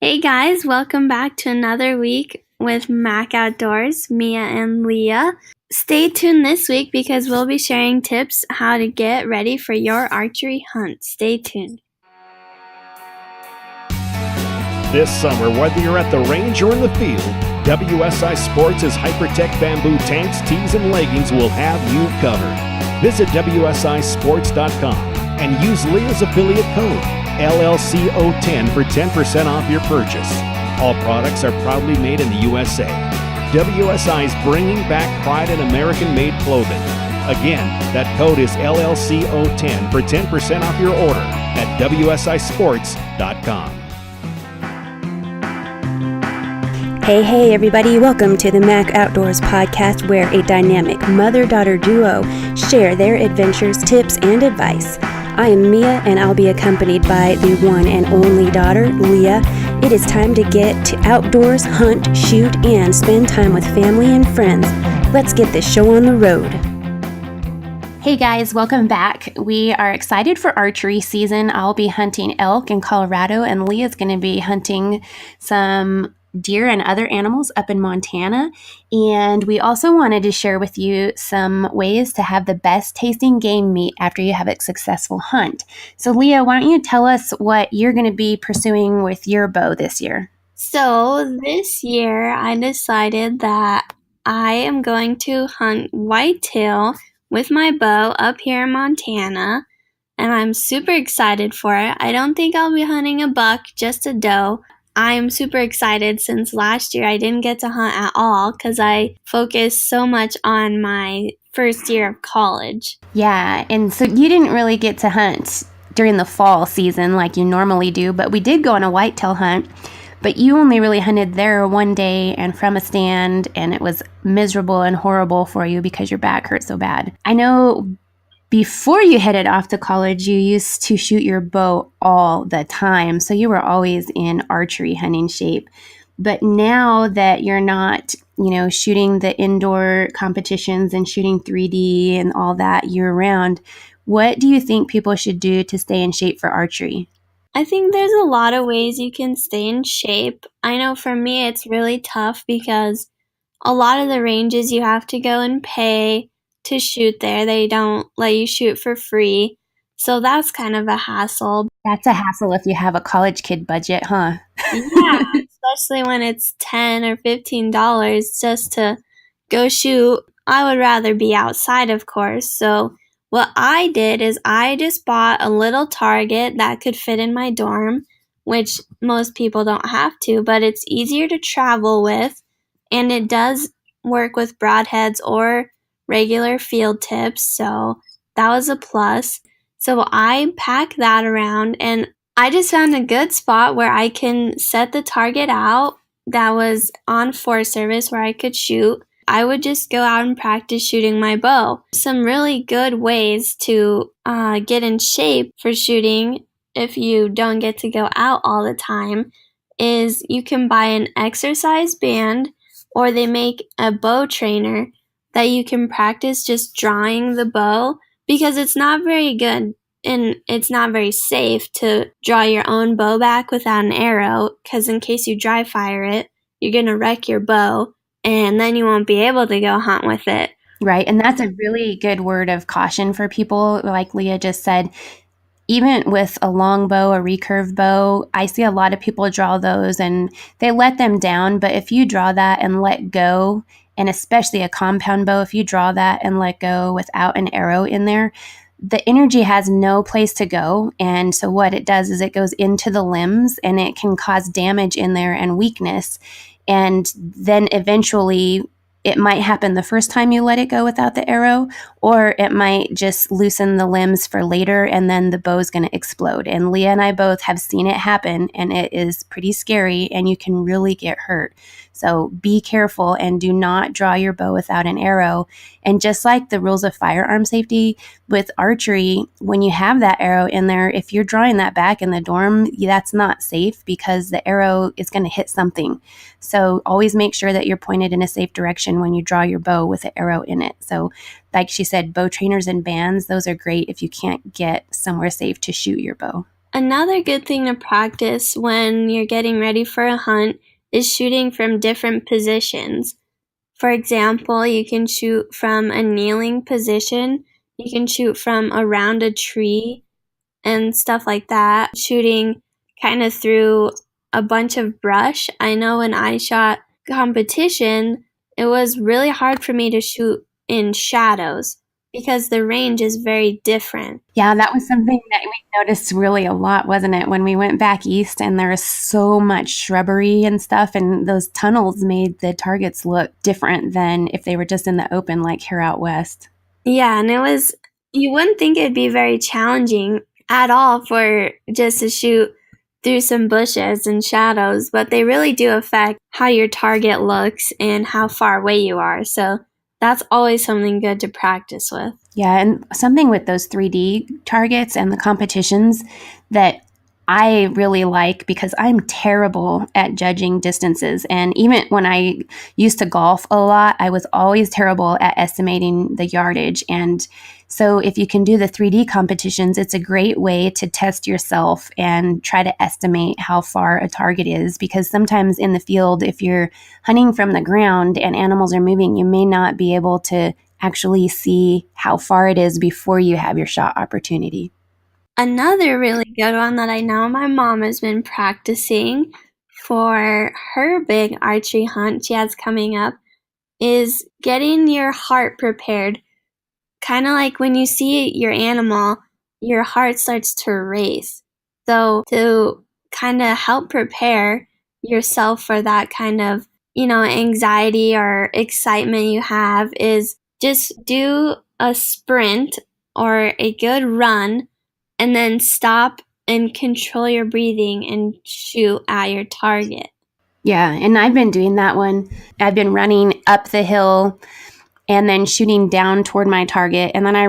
Hey guys, welcome back to another week with Mac Outdoors, Mia and Lea. Stay tuned this week because we'll be sharing tips how to get ready for your archery hunt. Stay tuned. This summer, whether you're at the range or in the field, WSI Sports' Hypertech bamboo tanks, tees, and leggings will have you covered. Visit WSISports.com and use Leah's affiliate code, LLCO10 for 10% off your purchase. All products are proudly made in the USA. WSI is bringing back pride in American-made clothing. Again, that code is LLCO10 for 10% off your order at WSISports.com. Hey everybody, welcome to the Mac Outdoors podcast, where a dynamic mother-daughter duo share their adventures, tips, and advice. I am Mia, and I'll be accompanied by the one and only daughter, Lea. It is time to get to outdoors, hunt, shoot, and spend time with family and friends. Let's get this show on the road. Hey guys, welcome back. We are excited for archery season. I'll be hunting elk in Colorado, and Leah's going to be hunting some deer and other animals up in Montana. And we also wanted to share with you some ways to have the best tasting game meat after you have a successful hunt. So Lea, why don't you tell us what you're going to be pursuing with your bow this year? So this year I decided that I am going to hunt whitetail with my bow up here in Montana, and I'm super excited for it. I don't think I'll be hunting a buck, just a doe. I'm super excited since last year I didn't get to hunt at all because I focused so much on my first year of college. Yeah, and so you didn't really get to hunt during the fall season like you normally do, but we did go on a whitetail hunt. But you only really hunted there one day and from a stand, and it was miserable and horrible for you because your back hurt so bad. I know before you headed off to college, you used to shoot your bow all the time, so you were always in archery hunting shape. But now that you're not, shooting the indoor competitions and shooting 3D and all that year round, what do you think people should do to stay in shape for archery? I think there's a lot of ways you can stay in shape. I know for me it's really tough because a lot of the ranges you have to go and pay to shoot there. They don't let you shoot for free. So that's kind of a hassle. That's a hassle if you have a college kid budget, huh? Yeah, especially when it's $10 or $15 just to go shoot. I would rather be outside, of course. So what I did is I just bought a little target that could fit in my dorm, which most people don't have to, but it's easier to travel with, and it does work with broadheads or regular field tips, so that was a plus. So I pack that around, and I just found a good spot where I can set the target out that was on Forest Service where I could shoot. I would just go out and practice shooting my bow. Some really good ways to get in shape for shooting if you don't get to go out all the time is you can buy an exercise band, or they make a bow trainer that you can practice just drawing the bow, because it's not very good and it's not very safe to draw your own bow back without an arrow, because in case you dry fire it, you're going to wreck your bow and then you won't be able to go hunt with it. Right, and that's a really good word of caution for people, like Lea just said. Even with a long bow, a recurve bow, I see a lot of people draw those and they let them down, but if you draw that and let go, and especially a compound bow, if you draw that and let go without an arrow in there, the energy has no place to go. And so what it does is it goes into the limbs, and it can cause damage in there and weakness. And then eventually it might happen the first time you let it go without the arrow, or it might just loosen the limbs for later, and then the bow is going to explode. And Lea and I both have seen it happen, and it is pretty scary, and you can really get hurt. So be careful and do not draw your bow without an arrow. And just like the rules of firearm safety with archery, when you have that arrow in there, if you're drawing that back in the dorm, that's not safe because the arrow is going to hit something. So always make sure that you're pointed in a safe direction when you draw your bow with an arrow in it. So like she said, bow trainers and bands, those are great if you can't get somewhere safe to shoot your bow. Another good thing to practice when you're getting ready for a hunt is shooting from different positions. For example, you can shoot from a kneeling position, you can shoot from around a tree and stuff like that, shooting kind of through a bunch of brush. I know when I shot competition, it was really hard for me to shoot in shadows because the range is very different. Yeah, that was something that we noticed really a lot, wasn't it? When we went back east and there was so much shrubbery and stuff, and those tunnels made the targets look different than if they were just in the open like here out west. Yeah, and you wouldn't think it'd be very challenging at all for just to shoot through some bushes and shadows, but they really do affect how your target looks and how far away you are. So that's always something good to practice with. Yeah, and something with those 3D targets and the competitions that I really like, because I'm terrible at judging distances. And even when I used to golf a lot, I was always terrible at estimating the yardage. And so if you can do the 3D competitions, it's a great way to test yourself and try to estimate how far a target is. Because sometimes in the field, if you're hunting from the ground and animals are moving, you may not be able to actually see how far it is before you have your shot opportunity. Another really good one that I know my mom has been practicing for her big archery hunt she has coming up is getting your heart prepared. Kind of like when you see your animal, your heart starts to race. So to kind of help prepare yourself for that kind of, anxiety or excitement you have is just do a sprint or a good run and then stop and control your breathing and shoot at your target. Yeah, and I've been doing that one. I've been running up the hill and then shooting down toward my target, and then I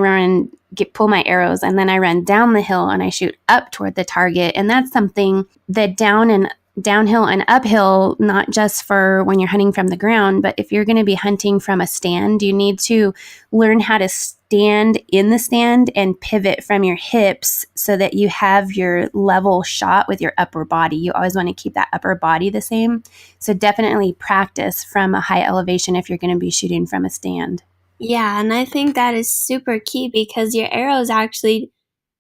pull my arrows, and then I run down the hill and I shoot up toward the target. And that's something that downhill and uphill, not just for when you're hunting from the ground, but if you're going to be hunting from a stand, you need to learn how to stand in the stand and pivot from your hips so that you have your level shot with your upper body. You always want to keep that upper body the same. So definitely practice from a high elevation if you're going to be shooting from a stand. Yeah, and I think that is super key because your arrows actually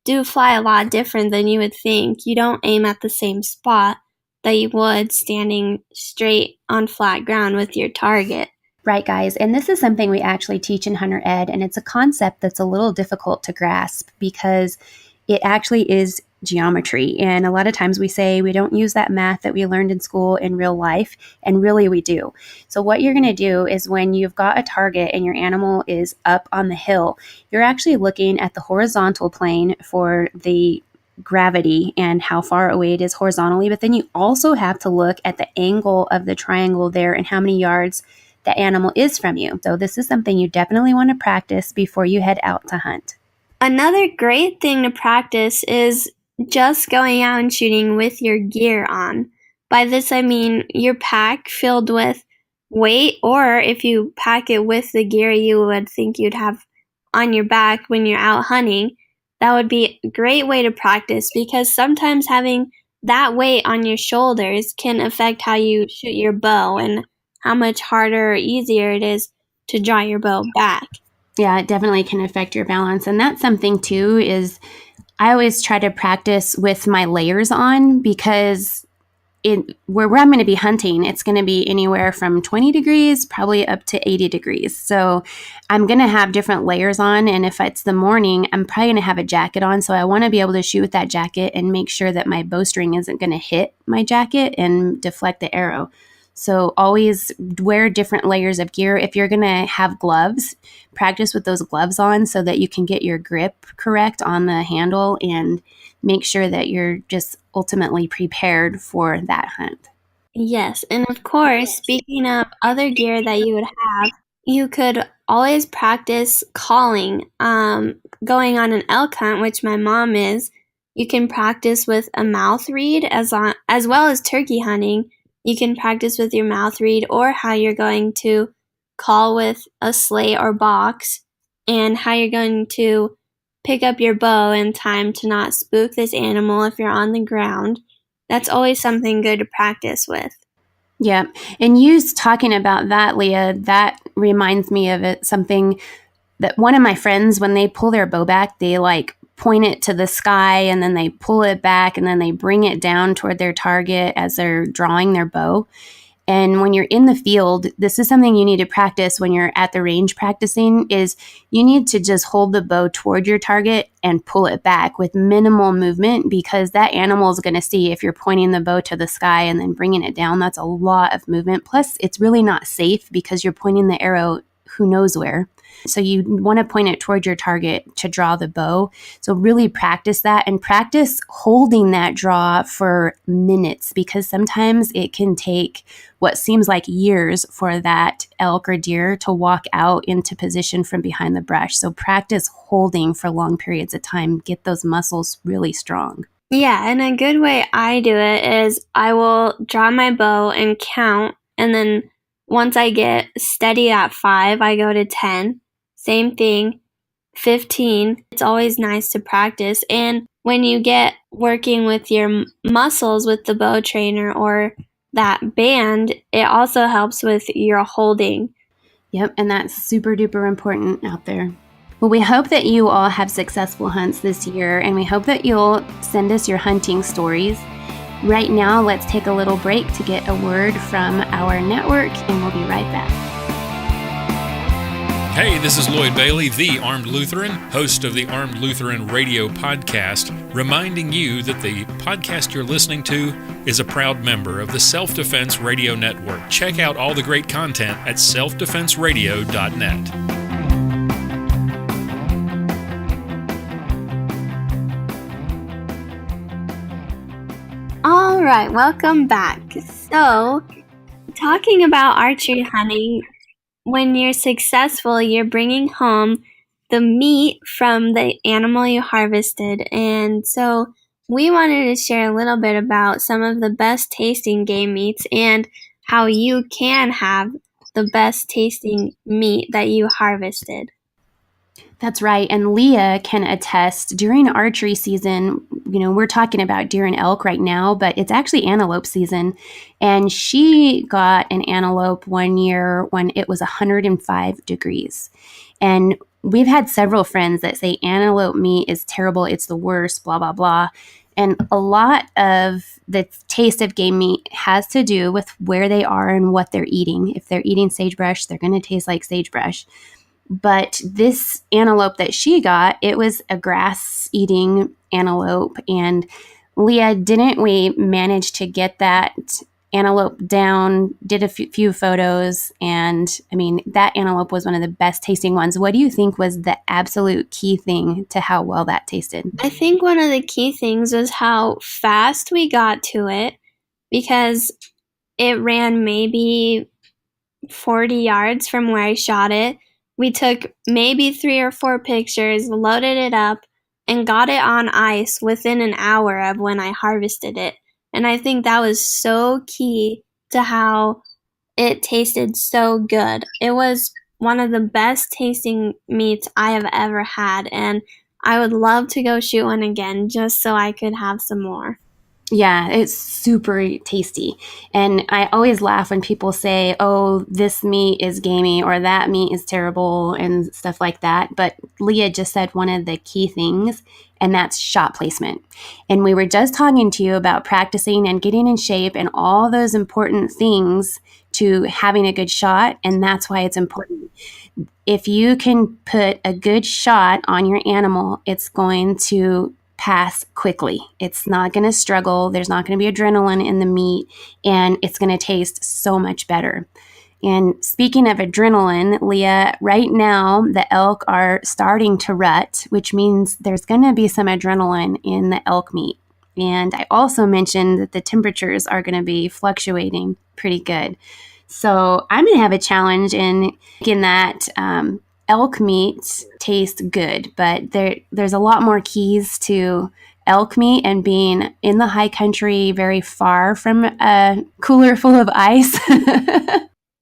do fly a lot different than you would think. You don't aim at the same spot that you would standing straight on flat ground with your target. Right, guys. And this is something we actually teach in Hunter Ed, and it's a concept that's a little difficult to grasp because it actually is geometry. And a lot of times we say we don't use that math that we learned in school in real life, and really we do. So what you're going to do is when you've got a target and your animal is up on the hill, you're actually looking at the horizontal plane for the gravity and how far away it is horizontally, but then you also have to look at the angle of the triangle there and how many yards the animal is from you. So this is something you definitely want to practice before you head out to hunt. Another great thing to practice is just going out and shooting with your gear on. By this I mean your pack filled with weight, or if you pack it with the gear you would think you'd have on your back when you're out hunting, that would be a great way to practice because sometimes having that weight on your shoulders can affect how you shoot your bow and how much harder or easier it is to draw your bow back. Yeah, it definitely can affect your balance. And that's something too is I always try to practice with my layers on because where I'm going to be hunting, it's going to be anywhere from 20 degrees, probably up to 80 degrees. So I'm going to have different layers on. And if it's the morning, I'm probably going to have a jacket on. So I want to be able to shoot with that jacket and make sure that my bowstring isn't going to hit my jacket and deflect the arrow. So always wear different layers of gear. If you're going to have gloves, practice with those gloves on so that you can get your grip correct on the handle and make sure that you're just ultimately prepared for that hunt. Yes, and of course, speaking of other gear that you would have, you could always practice calling. Going on an elk hunt, which my mom is, you can practice with a mouth reed as well as turkey hunting. You can practice with your mouth reed or how you're going to call with a slate or box and how you're going to pick up your bow in time to not spook this animal if you're on the ground. That's always something good to practice with. Yeah. And you talking about that, Lea, that reminds me of something that one of my friends, when they pull their bow back, they point it to the sky and then they pull it back and then they bring it down toward their target as they're drawing their bow. And when you're in the field, this is something you need to practice when you're at the range practicing, is you need to just hold the bow toward your target and pull it back with minimal movement, because that animal is going to see if you're pointing the bow to the sky and then bringing it down. That's a lot of movement. Plus, it's really not safe because you're pointing the arrow who knows where. So you want to point it toward your target to draw the bow. So really practice that, and practice holding that draw for minutes, because sometimes it can take what seems like years for that elk or deer to walk out into position from behind the brush. So practice holding for long periods of time. Get those muscles really strong. Yeah, and a good way I do it is I will draw my bow and count, and then once I get steady at 5, I go to 10. Same thing, 15. It's always nice to practice. And when you get working with your muscles with the bow trainer or that band, it also helps with your holding. Yep, and that's super duper important out there. Well, we hope that you all have successful hunts this year, and we hope that you'll send us your hunting stories. Right now, let's take a little break to get a word from our network, and we'll be right back. Hey, this is Lloyd Bailey, the Armed Lutheran, host of the Armed Lutheran Radio podcast, reminding you that the podcast you're listening to is a proud member of the Self-Defense Radio Network. Check out all the great content at selfdefenseradio.net. All right, welcome back. So, talking about archery hunting, when you're successful, you're bringing home the meat from the animal you harvested. And so we wanted to share a little bit about some of the best tasting game meats and how you can have the best tasting meat that you harvested. That's right. And Lea can attest, during archery season, we're talking about deer and elk right now, but it's actually antelope season. And she got an antelope one year when it was 105 degrees. And we've had several friends that say antelope meat is terrible, it's the worst, blah, blah, blah. And a lot of the taste of game meat has to do with where they are and what they're eating. If they're eating sagebrush, they're going to taste like sagebrush. But this antelope that she got, it was a grass-eating antelope. And Lea, didn't we manage to get that antelope down, did a few photos, and that antelope was one of the best tasting ones. What do you think was the absolute key thing to how well that tasted? I think one of the key things was how fast we got to it, because it ran maybe 40 yards from where I shot it. We took maybe 3 or 4 pictures, loaded it up, and got it on ice within an hour of when I harvested it. And I think that was so key to how it tasted so good. It was one of the best tasting meats I have ever had, and I would love to go shoot one again just so I could have some more. Yeah, it's super tasty. And I always laugh when people say, oh, this meat is gamey or that meat is terrible and stuff like that. But Lea just said one of the key things, and that's shot placement. And we were just talking to you about practicing and getting in shape and all those important things to having a good shot. And that's why it's important. If you can put a good shot on your animal, it's going to pass quickly. It's not going to struggle. There's not going to be adrenaline in the meat, and it's going to taste so much better. And speaking of adrenaline, Lea, right now the elk are starting to rut, which means there's going to be some adrenaline in the elk meat. And I also mentioned that the temperatures are going to be fluctuating pretty good. So I'm going to have a challenge in making that elk meat tastes good, but there's a lot more keys to elk meat and being in the high country, very far from a cooler full of ice.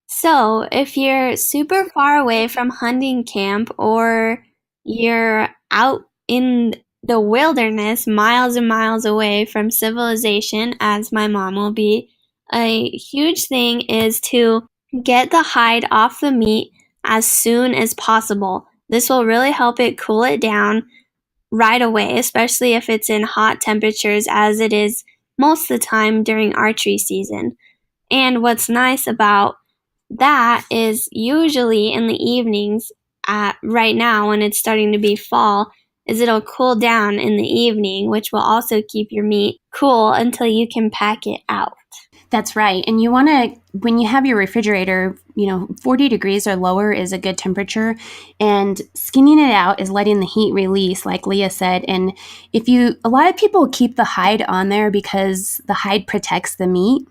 So if you're super far away from hunting camp, or you're out in the wilderness, miles and miles away from civilization, as my mom will be, a huge thing is to get the hide off the meat as soon as possible. This will really help it cool it down right away, especially if it's in hot temperatures, as it is most of the time during archery season. And what's nice about that is usually in the evenings, right now when it's starting to be fall, is it'll cool down in the evening, which will also keep your meat cool until you can pack it out. That's right. And you want to, when you have your refrigerator, 40 degrees or lower is a good temperature. And skinning it out is letting the heat release, like Lea said. And a lot of people keep the hide on there because the hide protects the meat.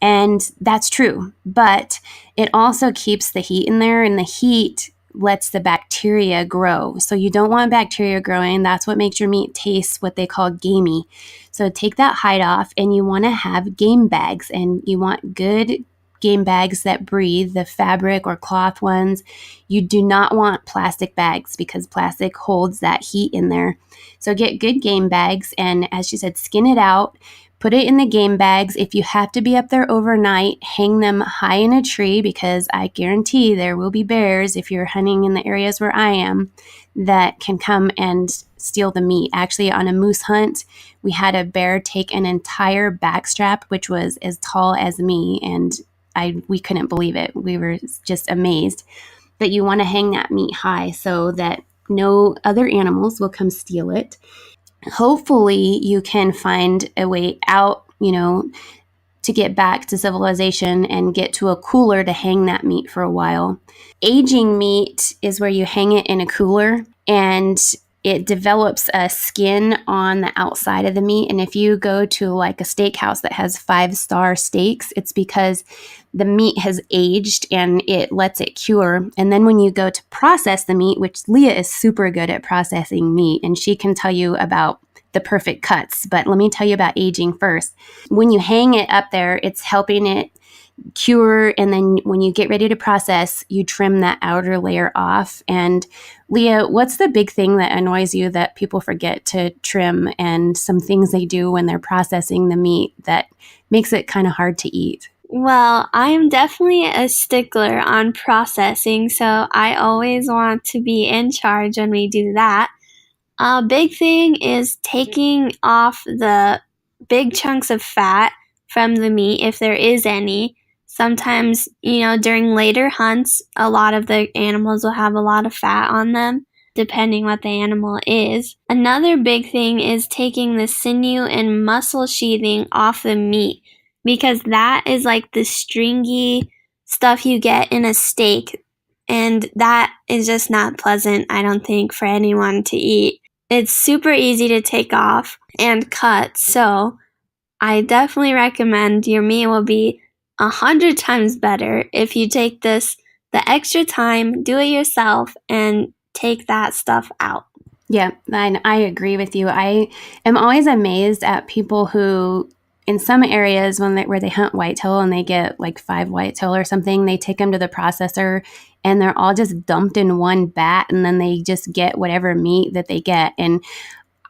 And that's true. But it also keeps the heat in there, and the heat lets the bacteria grow. So you don't want bacteria growing. That's what makes your meat taste what they call gamey. So take that hide off, and you want to have game bags, and you want good game bags that breathe, the fabric or cloth ones. You do not want plastic bags because plastic holds that heat in there. So get good game bags, and as she said, skin it out. Put it in the game bags. If you have to be up there overnight, hang them high in a tree, because I guarantee there will be bears, if you're hunting in the areas where I am, that can come and steal the meat. Actually, on a moose hunt, we had a bear take an entire backstrap, which was as tall as me, and we couldn't believe it. We were just amazed. That you want to hang that meat high so that no other animals will come steal it. Hopefully you can find a way out, to get back to civilization and get to a cooler to hang that meat for a while. Aging meat is where you hang it in a cooler, and it develops a skin on the outside of the meat. And if you go to like a steakhouse that has 5-star steaks, it's because the meat has aged and it lets it cure. And then when you go to process the meat, which Lea is super good at processing meat, and she can tell you about the perfect cuts, but let me tell you about aging first. When you hang it up there, it's helping it cure, and then when you get ready to process, you trim that outer layer off. And Lea, what's the big thing that annoys you that people forget to trim, and some things they do when they're processing the meat that makes it kind of hard to eat? Well, I am definitely a stickler on processing, so I always want to be in charge when we do that. A big thing is taking off the big chunks of fat from the meat, if there is any. Sometimes, during later hunts, a lot of the animals will have a lot of fat on them, depending what the animal is. Another big thing is taking the sinew and muscle sheathing off the meat, because that is like the stringy stuff you get in a steak, and that is just not pleasant, I don't think, for anyone to eat. It's super easy to take off and cut, so I definitely recommend your meat will be 100 times better if you take the extra time, do it yourself, and take that stuff out. Yeah, I agree with you. I am always amazed at people who, in some areas where they hunt whitetail and they get like 5 whitetail or something, they take them to the processor and they're all just dumped in one bat, and then they just get whatever meat that they get. And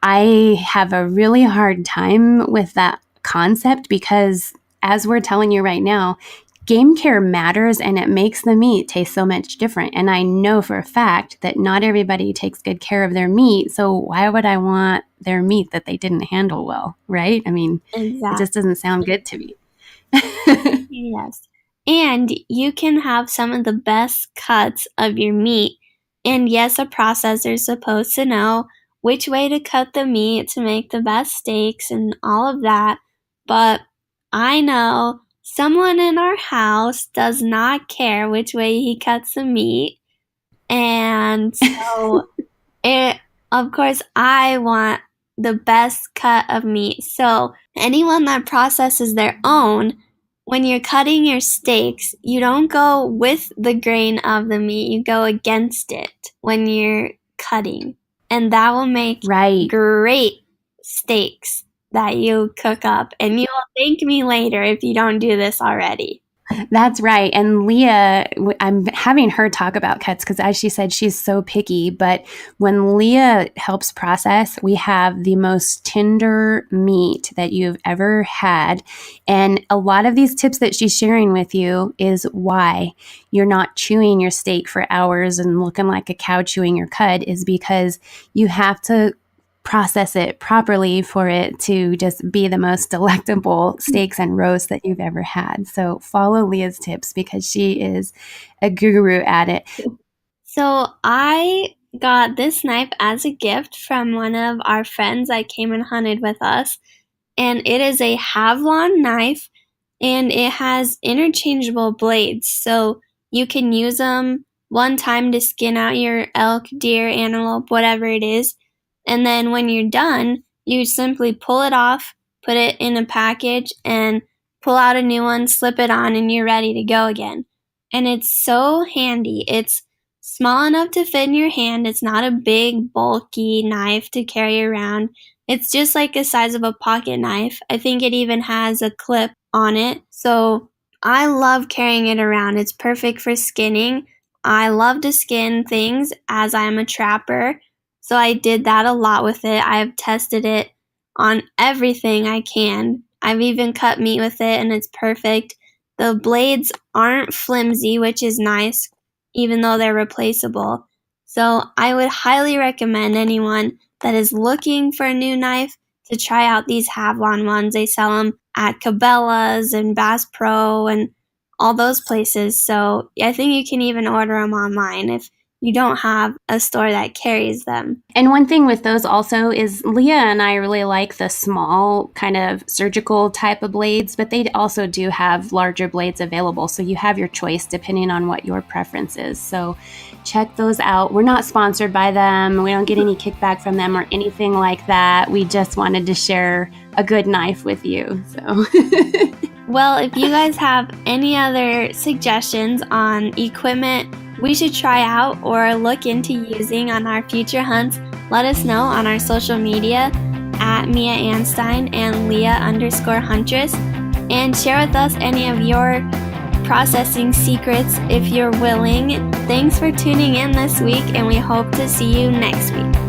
I have a really hard time with that concept, because as we're telling you right now, game care matters, and it makes the meat taste so much different. And I know for a fact that not everybody takes good care of their meat. So why would I want their meat that they didn't handle well, right? I mean, Exactly. It just doesn't sound good to me. Yes. And you can have some of the best cuts of your meat. And yes, a processor is supposed to know which way to cut the meat to make the best steaks and all of that. But I know someone in our house does not care which way he cuts the meat. And so, of course, I want the best cut of meat. So anyone that processes their own, when you're cutting your steaks, you don't go with the grain of the meat, you go against it when you're cutting. And that will make great steaks that you cook up. And you will thank me later if you don't do this already. That's right. And Lea, I'm having her talk about cuts because, as she said, she's so picky. But when Lea helps process, we have the most tender meat that you've ever had. And a lot of these tips that she's sharing with you is why you're not chewing your steak for hours and looking like a cow chewing your cud, is because you have to process it properly for it to just be the most delectable steaks and roasts that you've ever had. So follow Leah's tips because she is a guru at it. So I got this knife as a gift from one of our friends that came and hunted with us. And it is a Havlon knife, and it has interchangeable blades. So you can use them one time to skin out your elk, deer, antelope, whatever it is. And then when you're done, you simply pull it off, put it in a package, and pull out a new one, slip it on, and you're ready to go again. And it's so handy. It's small enough to fit in your hand. It's not a big, bulky knife to carry around. It's just like the size of a pocket knife. I think it even has a clip on it. So I love carrying it around. It's perfect for skinning. I love to skin things as I'm a trapper. So I did that a lot with it. I've tested it on everything I can. I've even cut meat with it, and it's perfect. The blades aren't flimsy, which is nice, even though they're replaceable. So I would highly recommend anyone that is looking for a new knife to try out these Havlon ones. They sell them at Cabela's and Bass Pro and all those places. So I think you can even order them online if you don't have a store that carries them. And one thing with those also is Lea and I really like the small kind of surgical type of blades, but they also do have larger blades available. So you have your choice depending on what your preference is. So check those out. We're not sponsored by them. We don't get any kickback from them or anything like that. We just wanted to share a good knife with you. So Well, if you guys have any other suggestions on equipment we should try out or look into using on our future hunts, let us know on our social media at Mia Anstein and Lea_Huntress, and share with us any of your processing secrets if you're willing. Thanks for tuning in this week, and we hope to see you next week.